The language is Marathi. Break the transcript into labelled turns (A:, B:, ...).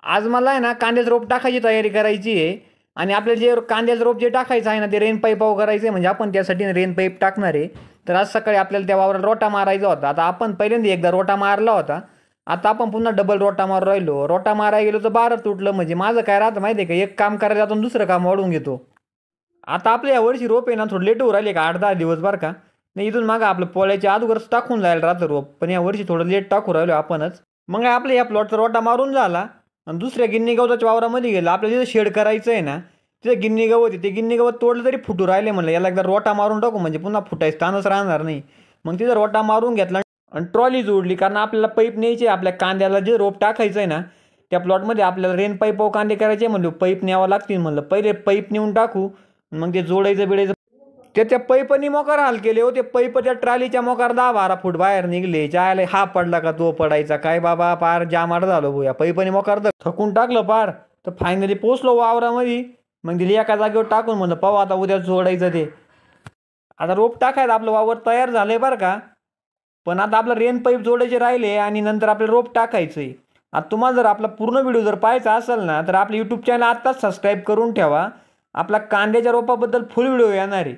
A: आज मला आहे ना कांद्याचं रोप टाकायची तयारी करायची आहे. आणि आपल्याला जे कांद्याचं रोप जे टाकायचं आहे ना ते रेन पाईपावर करायचं आहे, म्हणजे आपण त्यासाठी रेन पाईप टाकणार आहे. तर आज सकाळी आपल्याला त्या वावराला रोटा मारायचा होता. आता आपण पहिल्यांदा एकदा रोटा मारला होता. आता आपण पुन्हा डबल रोटा मारू राहिलो. रोटा मारायला गेलो तर बारा तुटलं. म्हणजे माझं काय राहतं माहिती आहे का, एक काम करायला जातो आणि दुसरं काम वाढवून घेतो. आता आपल्या यावर्षी रोप आहे ना थोडं लेट होऊ राहिले का 8-10 दिवस बरं का. नाही इथून मागं आपलं पोळ्याच्या अगोदरच टाकून जायला राहतं रोप, पण या वर्षी थोडं लेट टाकू राहिलो आपणच. मग आपल्या या प्लॉटचा रोटा मारून झाला आणि दुसऱ्या गिन्नी गवताच्या वावरामध्ये गेलं. आपल्याला जिथं शेड करायचं आहे ना तिथे गिन्नी गवत आहे. ते गिन्नी गवत तोडलं तरी फुटू राहिले. म्हणलं याला एकदा रोटा मारून टाकू म्हणजे पुन्हा फुटायचं ताणच राहणार नाही. मग तिथं रोटा मारून घेतला आणि ट्रॉली जोडली, कारण आपल्याला पाईप न्यायची आहे. आपल्या कांद्याला जे रोप टाकायचं आहे ना त्या प्लॉटमध्ये आपल्याला रेन पाईप कांदे करायचे म्हणलं पाईप न्यावं लागतील. म्हणलं पहिले पाईप नेऊन टाकू, मग ते जोडायचं बिडायचं. त्या पैपनी मोकार हाल केले हो. ते पैप त्या ट्रालीच्या मोकार 10-12 फूट बाहेर निघले. जायला हा पडला का तो पडायचा काय बाबा, पार जामाड झालो भाऊ या पैपनी मोकार तर थकून टाकलं पार. तर फायनली पोचलो वावरामध्ये. मग दिली एका जागेवर टाकून, म्हणलं पाहू आता उद्या जोडायचं ते. आता रोप टाकायचं आपलं वावर तयार झालंय बरं का. पण आता आपलं रेन पाईप जोडायचे राहिले आणि नंतर आपलं रोप टाकायचंय. आता तुम्हाला जर आपला पूर्ण व्हिडिओ जर पाहायचा असेल ना तर आपलं यूट्यूब चॅनल आत्ताच सबस्क्राईब करून ठेवा. आपला कांद्याच्या रोपाबद्दल फुल व्हिडिओ येणार आहे.